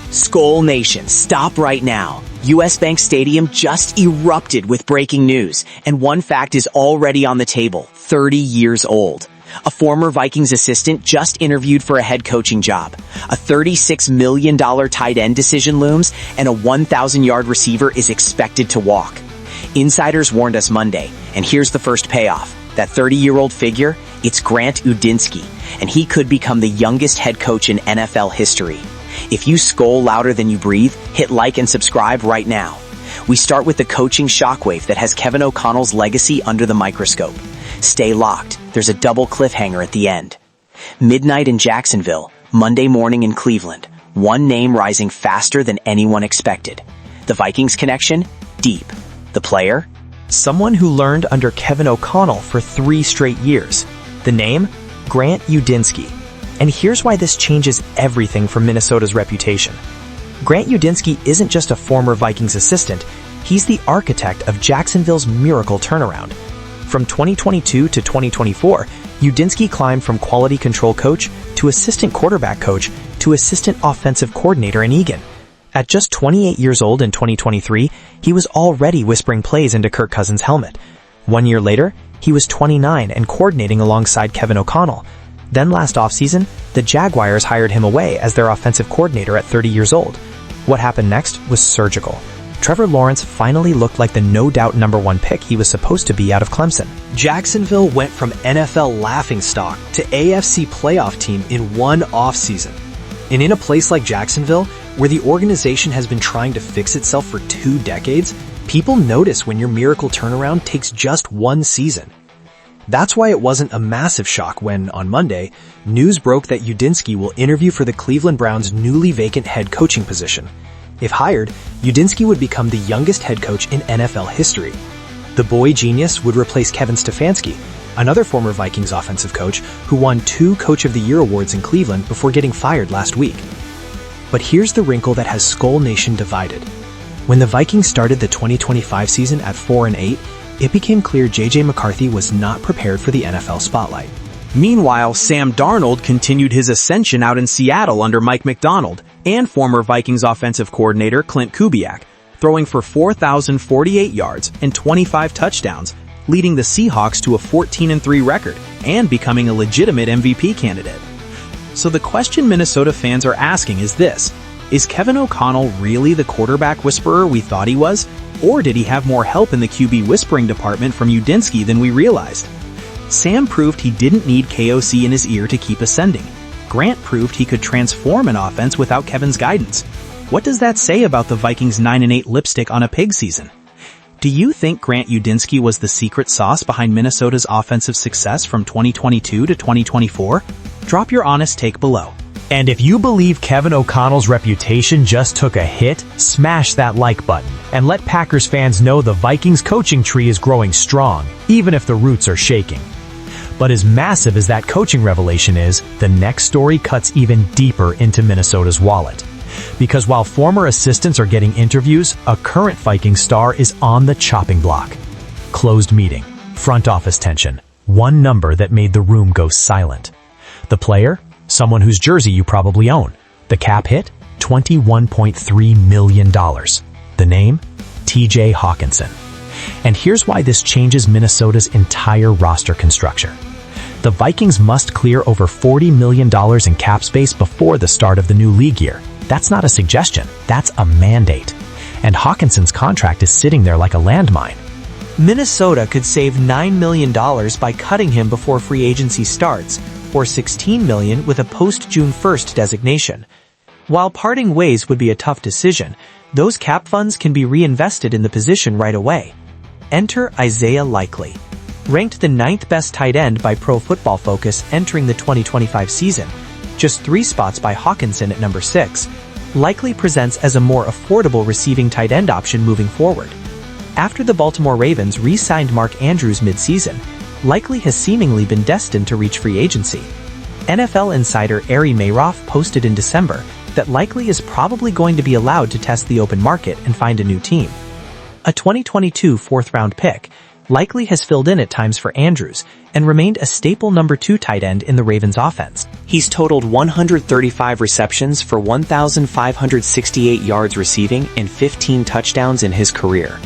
Skol Nation, stop right now. US Bank Stadium just erupted with breaking news, and one fact is already on the table, 30 years old. A former Vikings assistant just interviewed for a head coaching job. A $36 million tight end decision looms, and a 1,000-yard receiver is expected to walk. Insiders warned us Monday, and here's the first payoff. That 30-year-old figure, it's Grant Udinski, and he could become the youngest head coach in NFL history. If you skol louder than you breathe, hit like and subscribe right now. We start with the coaching shockwave that has Kevin O'Connell's legacy under the microscope. Stay locked. There's a double cliffhanger at the end. Midnight in Jacksonville, Monday morning in Cleveland. One name rising faster than anyone expected. The Vikings connection? Deep. The player? Someone who learned under Kevin O'Connell for 3 straight years. The name? Grant Udinski. And here's why this changes everything for Minnesota's reputation. Grant Udinski isn't just a former Vikings assistant, he's the architect of Jacksonville's miracle turnaround. From 2022 to 2024, Udinski climbed from quality control coach to assistant quarterback coach to assistant offensive coordinator in Eagan. At just 28 years old in 2023, he was already whispering plays into Kirk Cousins' helmet. 1 year later, he was 29 and coordinating alongside Kevin O'Connell. Then last offseason, the Jaguars hired him away as their offensive coordinator at 30 years old. What happened next was surgical. Trevor Lawrence finally looked like the no-doubt #1 pick he was supposed to be out of Clemson. Jacksonville went from NFL laughingstock to AFC playoff team in one offseason. And in a place like Jacksonville, where the organization has been trying to fix itself for 2 decades, people notice when your miracle turnaround takes just 1 season. That's why it wasn't a massive shock when, on Monday, news broke that Udinski will interview for the Cleveland Browns' newly vacant head coaching position. If hired, Udinski would become the youngest head coach in NFL history. The boy genius would replace Kevin Stefanski, another former Vikings offensive coach who won 2 Coach of the Year awards in Cleveland before getting fired last week. But here's the wrinkle that has Skol Nation divided. When the Vikings started the 2025 season at 4-8, it became clear J.J. McCarthy was not prepared for the NFL spotlight. Meanwhile, Sam Darnold continued his ascension out in Seattle under Mike McDonald and former Vikings offensive coordinator Clint Kubiak, throwing for 4,048 yards and 25 touchdowns, leading the Seahawks to a 14-3 record and becoming a legitimate MVP candidate. So the question Minnesota fans are asking is this: is Kevin O'Connell really the quarterback whisperer we thought he was? Or did he have more help in the QB whispering department from Udinski than we realized? Sam proved he didn't need KOC in his ear to keep ascending. Grant proved he could transform an offense without Kevin's guidance. What does that say about the Vikings' 9-8 lipstick on a pig season? Do you think Grant Udinski was the secret sauce behind Minnesota's offensive success from 2022 to 2024? Drop your honest take below. And if you believe Kevin O'Connell's reputation just took a hit, smash that like button and let Packers fans know the Vikings coaching tree is growing strong, even if the roots are shaking. But as massive as that coaching revelation is, the next story cuts even deeper into Minnesota's wallet. Because while former assistants are getting interviews, a current Vikings star is on the chopping block. Closed meeting, front office tension, one number that made the room go silent. The player? Someone whose jersey you probably own. The cap hit? $21.3 million. The name? TJ Hawkinson. And here's why this changes Minnesota's entire roster construction. The Vikings must clear over $40 million in cap space before the start of the new league year. That's not a suggestion, that's a mandate. And Hawkinson's contract is sitting there like a landmine. Minnesota could save $9 million by cutting him before free agency starts, or $16 million with a post-June 1st designation. While parting ways would be a tough decision, those cap funds can be reinvested in the position right away. Enter Isaiah Likely. Ranked the 9th best tight end by Pro Football Focus entering the 2025 season, just 3 spots by Hawkinson at number 6, Likely presents as a more affordable receiving tight end option moving forward. After the Baltimore Ravens re-signed Mark Andrews mid-season, Likely has seemingly been destined to reach free agency. NFL insider Ari Mayroff posted in December that Likely is probably going to be allowed to test the open market and find a new team. A 2022 4th-round pick, Likely has filled in at times for Andrews and remained a staple number 2 tight end in the Ravens offense. He's totaled 135 receptions for 1,568 yards receiving and 15 touchdowns in his career.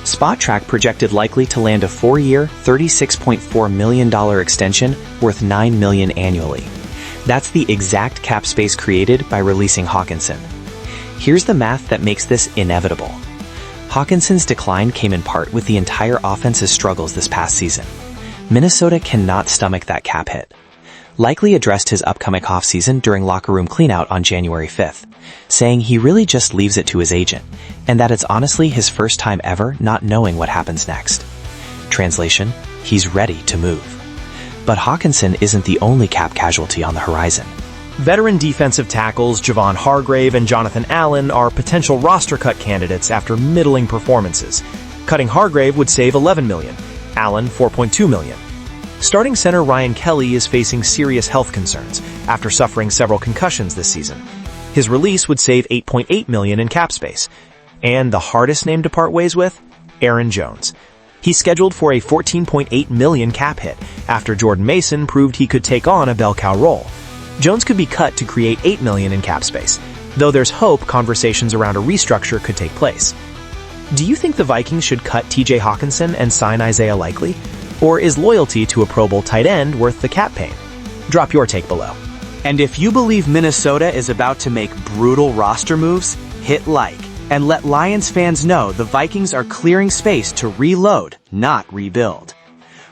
SpotTrack projected Likely to land a 4-year, $36.4 million extension worth $9 million annually. That's the exact cap space created by releasing Hawkinson. Here's the math that makes this inevitable. Hawkinson's decline came in part with the entire offense's struggles this past season. Minnesota cannot stomach that cap hit. Likely addressed his upcoming offseason during locker room cleanout on January 5th, saying he really just leaves it to his agent, and that it's honestly his first time ever not knowing what happens next. Translation, he's ready to move. But Hawkinson isn't the only cap casualty on the horizon. Veteran defensive tackles Javon Hargrave and Jonathan Allen are potential roster cut candidates after middling performances. Cutting Hargrave would save $11 million, Allen $4.2 million. Starting center Ryan Kelly is facing serious health concerns after suffering several concussions this season. His release would save $8.8 million in cap space. And the hardest name to part ways with? Aaron Jones. He's scheduled for a $14.8 million cap hit after Jordan Mason proved he could take on a bell cow role. Jones could be cut to create $8 million in cap space, though there's hope conversations around a restructure could take place. Do you think the Vikings should cut TJ Hawkinson and sign Isaiah Likely? Or is loyalty to a Pro Bowl tight end worth the cap pain? Drop your take below. And if you believe Minnesota is about to make brutal roster moves, hit like and let Lions fans know the Vikings are clearing space to reload, not rebuild.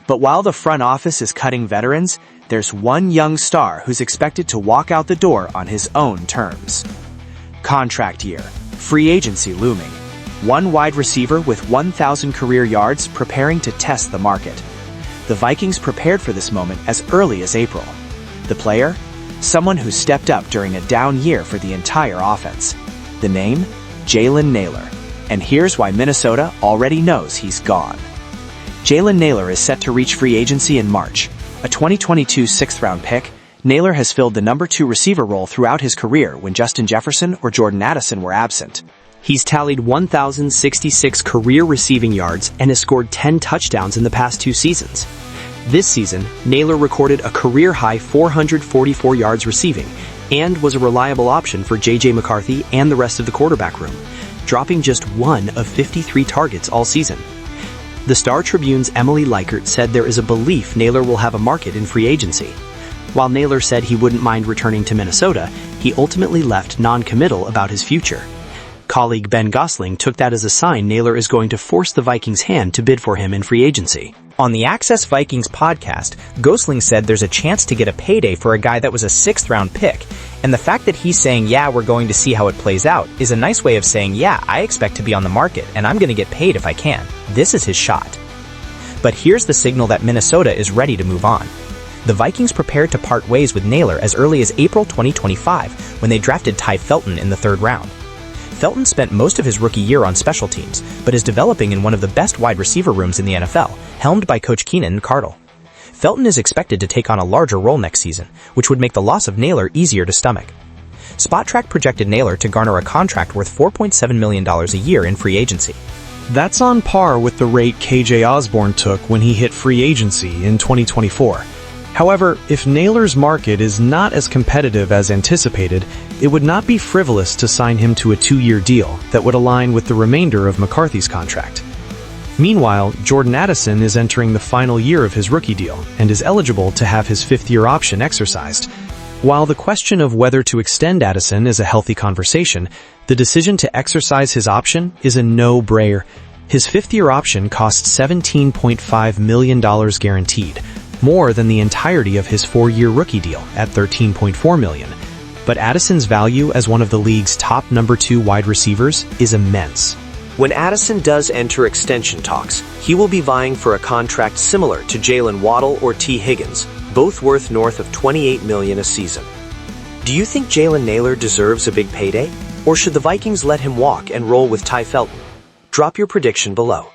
But while the front office is cutting veterans, there's one young star who's expected to walk out the door on his own terms. Contract year, free agency looming. One wide receiver with 1,000 career yards preparing to test the market. The Vikings prepared for this moment as early as April. The player? Someone who stepped up during a down year for the entire offense. The name? Jalen Nailor. And here's why Minnesota already knows he's gone. Jalen Nailor is set to reach free agency in March. A 2022 6th-round pick, Nailor has filled the number 2 receiver role throughout his career when Justin Jefferson or Jordan Addison were absent. He's tallied 1,066 career receiving yards and has scored 10 touchdowns in the past 2 seasons. This season, Nailor recorded a career-high 444 yards receiving and was a reliable option for J.J. McCarthy and the rest of the quarterback room, dropping just 1 of 53 targets all season. The Star Tribune's Emily Likert said there is a belief Nailor will have a market in free agency. While Nailor said he wouldn't mind returning to Minnesota, he ultimately left non-committal about his future. Colleague Ben Gosling took that as a sign Nailor is going to force the Vikings' hand to bid for him in free agency. On the Access Vikings podcast, Gosling said there's a chance to get a payday for a guy that was a 6th-round pick, and the fact that he's saying, yeah, we're going to see how it plays out, is a nice way of saying, yeah, I expect to be on the market, and I'm going to get paid if I can. This is his shot. But here's the signal that Minnesota is ready to move on. The Vikings prepared to part ways with Nailor as early as April 2025, when they drafted Ty Felton in the 3rd round. Felton spent most of his rookie year on special teams, but is developing in one of the best wide receiver rooms in the NFL, helmed by Coach Keenan Cardle. Felton is expected to take on a larger role next season, which would make the loss of Nailor easier to stomach. SpotTrack projected Nailor to garner a contract worth $4.7 million a year in free agency. That's on par with the rate KJ Osborne took when he hit free agency in 2024. However, if Nailor's market is not as competitive as anticipated, it would not be frivolous to sign him to a 2-year deal that would align with the remainder of McCarthy's contract. Meanwhile, Jordan Addison is entering the final year of his rookie deal and is eligible to have his 5th-year option exercised. While the question of whether to extend Addison is a healthy conversation, the decision to exercise his option is a no-brainer. His 5th-year option costs $17.5 million guaranteed, more than the entirety of his 4-year rookie deal at $13.4 million. But Addison's value as one of the league's top number 2 wide receivers is immense. When Addison does enter extension talks, he will be vying for a contract similar to Jalen Waddle or T. Higgins, both worth north of $28 million a season. Do you think Jalen Nailor deserves a big payday? Or should the Vikings let him walk and roll with Ty Felton? Drop your prediction below.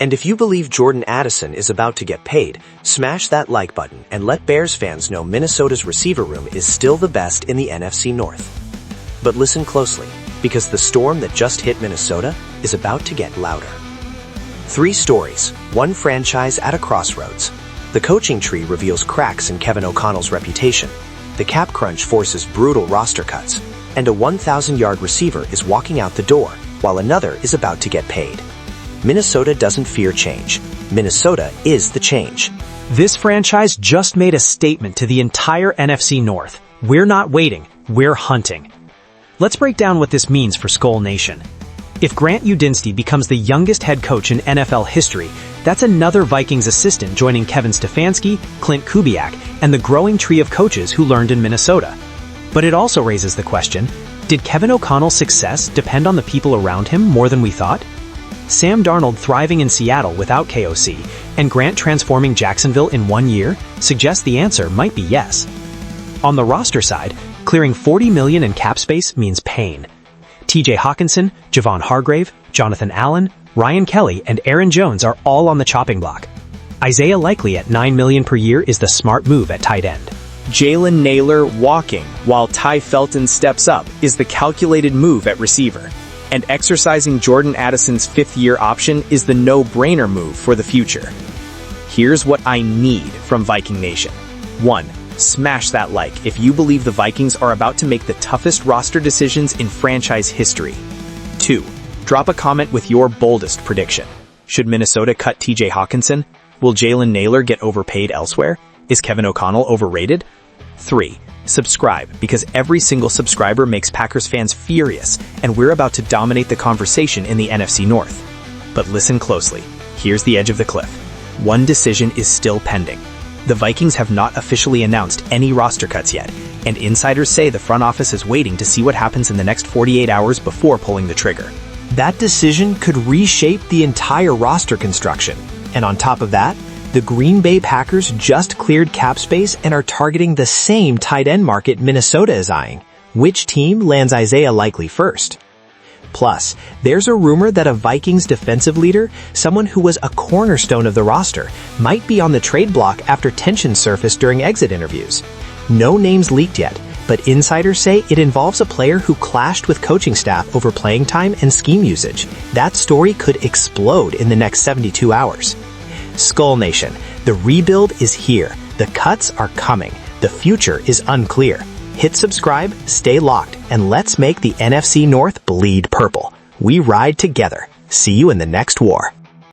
And if you believe Jordan Addison is about to get paid, smash that like button and let Bears fans know Minnesota's receiver room is still the best in the NFC North. But listen closely, because the storm that just hit Minnesota is about to get louder. 3 stories, 1 franchise at a crossroads. The coaching tree reveals cracks in Kevin O'Connell's reputation. The cap crunch forces brutal roster cuts. And a 1,000-yard receiver is walking out the door, while another is about to get paid. Minnesota doesn't fear change. Minnesota is the change. This franchise just made a statement to the entire NFC North. We're not waiting, we're hunting. Let's break down what this means for Skull Nation. If Grant Udinski becomes the youngest head coach in NFL history, that's another Vikings assistant joining Kevin Stefanski, Clint Kubiak, and the growing tree of coaches who learned in Minnesota. But it also raises the question, did Kevin O'Connell's success depend on the people around him more than we thought? Sam Darnold thriving in Seattle without KOC, and Grant transforming Jacksonville in 1 year suggests the answer might be yes. On the roster side, clearing $40 million in cap space means pain. TJ Hawkinson, Javon Hargrave, Jonathan Allen, Ryan Kelly, and Aaron Jones are all on the chopping block. Isaiah Likely at $9 million per year is the smart move at tight end. Jalen Naylor walking while Ty Felton steps up is the calculated move at receiver. And exercising Jordan Addison's 5th-year option is the no-brainer move for the future. Here's what I need from Viking Nation. 1. Smash that like if you believe the Vikings are about to make the toughest roster decisions in franchise history. 2. Drop a comment with your boldest prediction. Should Minnesota cut TJ Hawkinson? Will Jalen Naylor get overpaid elsewhere? Is Kevin O'Connell overrated? 3. Subscribe, because every single subscriber makes Packers fans furious, and we're about to dominate the conversation in the NFC North. But listen closely. Here's the edge of the cliff. One decision is still pending. The Vikings have not officially announced any roster cuts yet, and insiders say the front office is waiting to see what happens in the next 48 hours before pulling the trigger. That decision could reshape the entire roster construction. And on top of that, the Green Bay Packers just cleared cap space and are targeting the same tight end market Minnesota is eyeing. Which team lands Isaiah Likely first? Plus, there's a rumor that a Vikings defensive leader, someone who was a cornerstone of the roster, might be on the trade block after tension surfaced during exit interviews. No names leaked yet, but insiders say it involves a player who clashed with coaching staff over playing time and scheme usage. That story could explode in the next 72 hours. Skull Nation, the rebuild is here. The cuts are coming. The future is unclear. Hit subscribe, stay locked, and let's make the NFC North bleed purple. We ride together. See you in the next war.